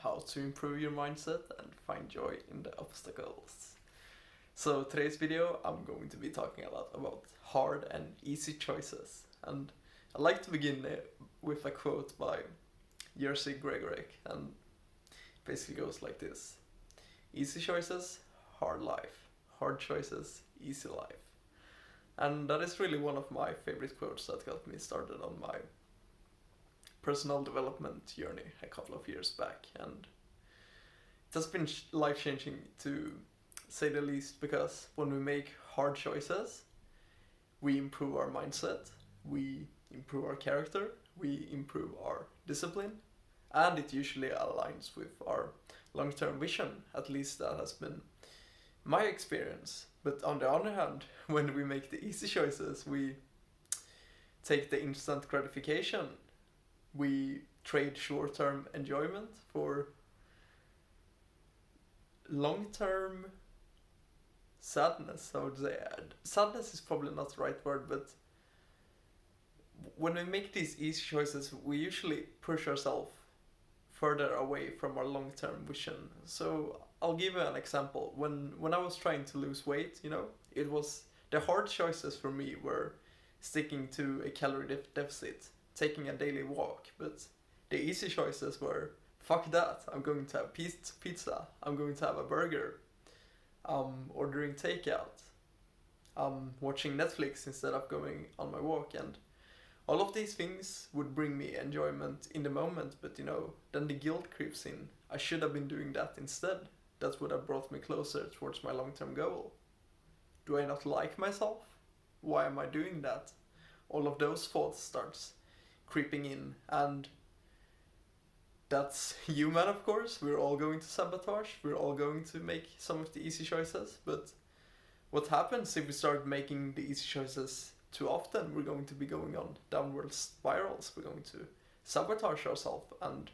how to improve your mindset and find joy in the obstacles. So today's video I'm going to be talking a lot about hard and easy choices, and I'd like to begin with a quote by Jerzy Gregorek, and it basically goes like this: easy choices, hard life, hard choices, easy life. And that is really one of my favorite quotes that got me started on my personal development journey a couple of years back, and it has been life changing to say the least, because when we make hard choices we improve our mindset, we improve our character, we improve our discipline, and it usually aligns with our long-term vision. At least that has been my experience. But on the other hand, when we make the easy choices, we take the instant gratification. We trade short-term enjoyment for long-term sadness, I would say. Sadness is probably not the right word, but when we make these easy choices, we usually push ourselves further away from our long-term vision. So I'll give you an example. When I was trying to lose weight, it was the hard choices for me were sticking to a calorie deficit, taking a daily walk. But the easy choices were, fuck that, I'm going to have pizza, I'm going to have a burger, ordering takeout, watching Netflix instead of going on my walk. And all of these things would bring me enjoyment in the moment, but then the guilt creeps in. I should have been doing that instead. That would have brought me closer towards my long-term goal. Do I not like myself? Why am I doing that? All of those thoughts starts creeping in, and that's human, of course. We're all going to sabotage. We're all going to make some of the easy choices, but what happens if we start making the easy choices too often? We're going to be going on downward spirals. We're going to sabotage ourselves, and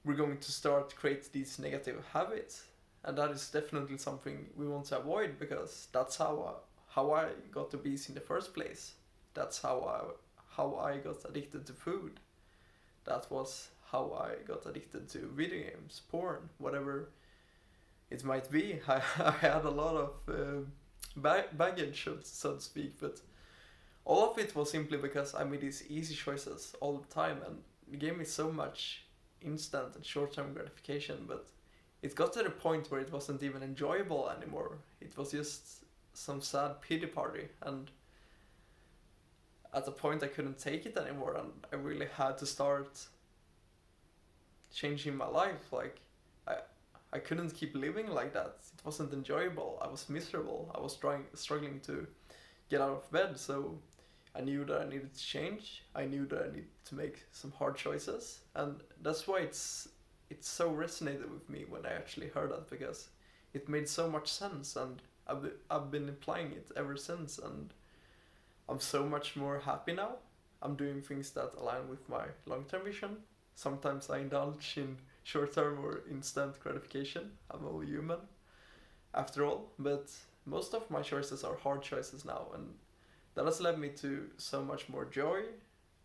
we're going to start create these negative habits. And that is definitely something we want to avoid, because that's how I got obese in the first place. That's how I got addicted to food. That was how I got addicted to video games, porn, whatever it might be. I had a lot of baggage, so to speak, but all of it was simply because I made these easy choices all the time, and it gave me so much instant and short-term gratification, but it got to the point where it wasn't even enjoyable anymore. It was just some sad pity party, and at a point I couldn't take it anymore, and I really had to start changing my life. Like, I couldn't keep living like that. It wasn't enjoyable. I was miserable. I was struggling to get out of bed, so I knew that I needed to change. I knew that I needed to make some hard choices, and that's why it's so resonated with me when I actually heard that, because it made so much sense, and I've been applying it ever since, and I'm so much more happy now. I'm doing things that align with my long-term vision. Sometimes I indulge in short-term or instant gratification. I'm only human, after all, but most of my choices are hard choices now, and that has led me to so much more joy.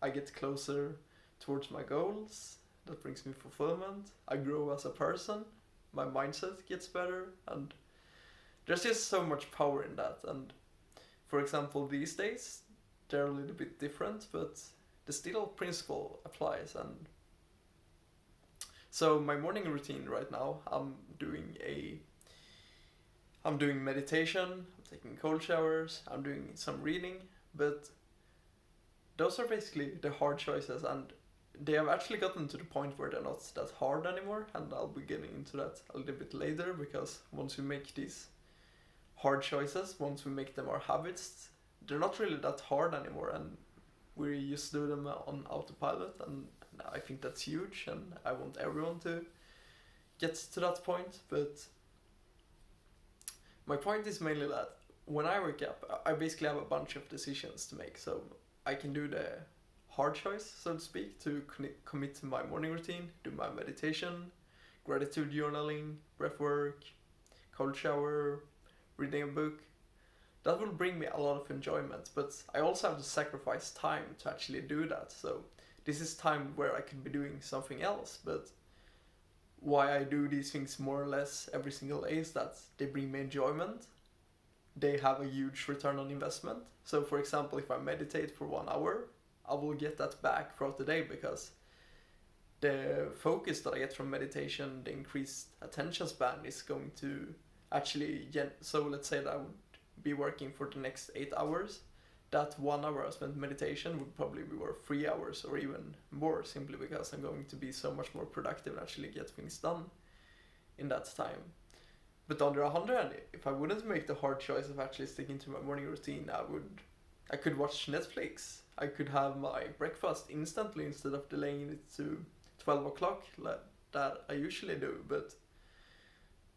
I get closer towards my goals. That brings me fulfillment. I grow as a person. My mindset gets better, and there's just so much power in that. And for example, these days they're a little bit different, but the still principle applies. And so my morning routine right now, I'm doing meditation, I'm taking cold showers, I'm doing some reading, but those are basically the hard choices, and they have actually gotten to the point where they're not that hard anymore, and I'll be getting into that a little bit later, because once we make these hard choices, once we make them our habits, they're not really that hard anymore, and we just do them on autopilot, and I think that's huge, and I want everyone to get to that point. But my point is mainly that when I wake up, I basically have a bunch of decisions to make. So I can do the hard choice, so to speak, to commit to my morning routine, do my meditation, gratitude journaling, breath work, cold shower, reading a book. That will bring me a lot of enjoyment, but I also have to sacrifice time to actually do that. So this is time where I could be doing something else, but why I do these things more or less every single day is that they bring me enjoyment. They have a huge return on investment. So for example, if I meditate for 1 hour, I will get that back throughout the day because the focus that I get from meditation, the increased attention span is going to actually so let's say that I would be working for the next 8 hours. That 1 hour I spent meditation would probably be worth 3 hours or even more, simply because I'm going to be so much more productive and actually get things done in that time. But on the other hand, if I wouldn't make the hard choice of actually sticking to my morning routine, I could watch Netflix. I could have my breakfast instantly instead of delaying it to 12 o'clock that I usually do. But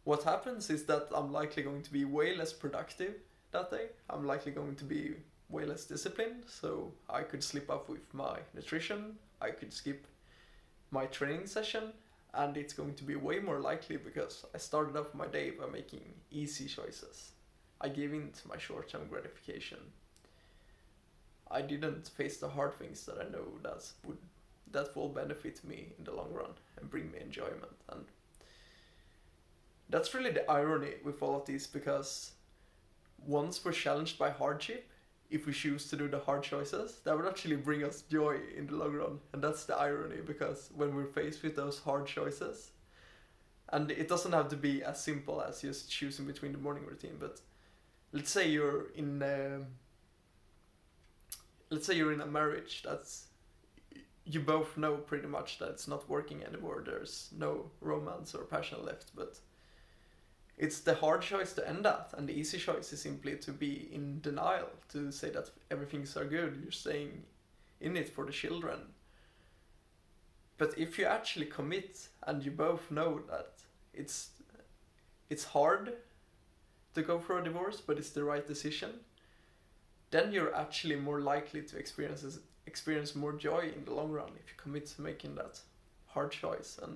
what happens is that I'm likely going to be way less productive that day. I'm likely going to be way less disciplined, so I could slip up with my nutrition, I could skip my training session, and it's going to be way more likely because I started off my day by making easy choices. I gave in to my short-term gratification. I didn't face the hard things that I know that will benefit me in the long run and bring me enjoyment. And that's really the irony with all of these, because once we're challenged by hardship, if we choose to do the hard choices, that would actually bring us joy in the long run. And that's the irony, because when we're faced with those hard choices, and it doesn't have to be as simple as just choosing between the morning routine, but let's say you're in a marriage that's, you both know pretty much that it's not working anymore, there's no romance or passion left, but it's the hard choice to end that, and the easy choice is simply to be in denial, to say that everything's are good, you're staying in it for the children. But if you actually commit and you both know that it's hard to go for a divorce, but it's the right decision, then you're actually more likely to experience more joy in the long run if you commit to making that hard choice. And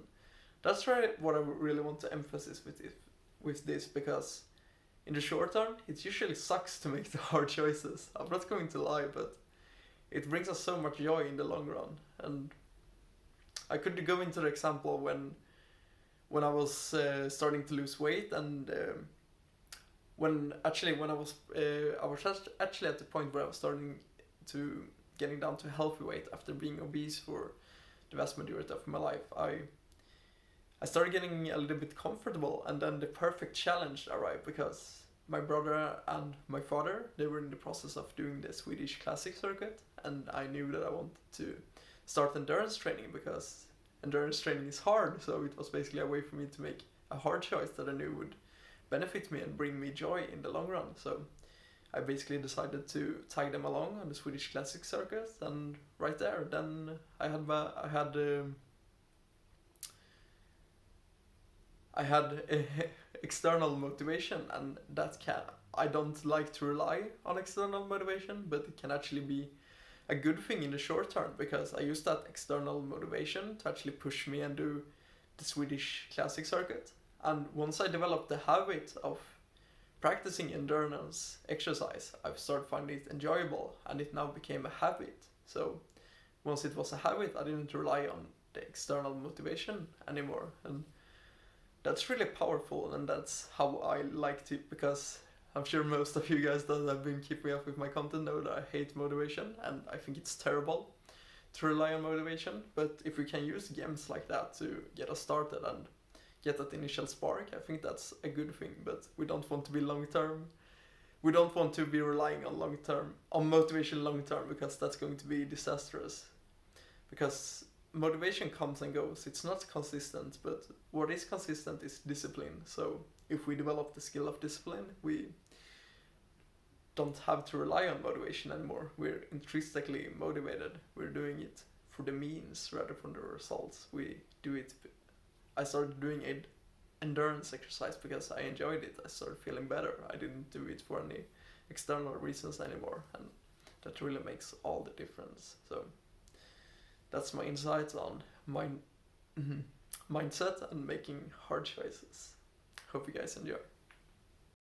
that's really what I really want to emphasize with this, because in the short term it usually sucks to make the hard choices. I'm not going to lie, but it brings us so much joy in the long run. And I could go into the example when I was starting to lose weight, and when I was actually at the point where I was starting to getting down to healthy weight after being obese for the vast majority of my life. I started getting a little bit comfortable, and then the perfect challenge arrived, because my brother and my father, they were in the process of doing the Swedish classic circuit, and I knew that I wanted to start endurance training, because endurance training is hard, so it was basically a way for me to make a hard choice that I knew would benefit me and bring me joy in the long run. So I basically decided to tag them along on the Swedish classic circuit, and right there, then I had external motivation, and I don't like to rely on external motivation, but it can actually be a good thing in the short term, because I use that external motivation to actually push me and do the Swedish classic circuit. And once I developed the habit of practicing endurance exercise, I've started finding it enjoyable, and it now became a habit. So once it was a habit, I didn't rely on the external motivation anymore, and that's really powerful. And that's how I liked it, because I'm sure most of you guys that have been keeping up with my content know that I hate motivation, and I think it's terrible to rely on motivation. But if we can use games like that to get us started and get that initial spark, I think that's a good thing. But we don't want to be long term. We don't want to be relying on motivation long term, because that's going to be disastrous. Because motivation comes and goes, it's not consistent, but what is consistent is discipline. So if we develop the skill of discipline, we don't have to rely on motivation anymore. We're intrinsically motivated. We're doing it for the means rather than the results. I started doing endurance exercise because I enjoyed it. I started feeling better. I didn't do it for any external reasons anymore, and that really makes all the difference. So that's my insights on mindset and making hard choices. Hope you guys enjoy.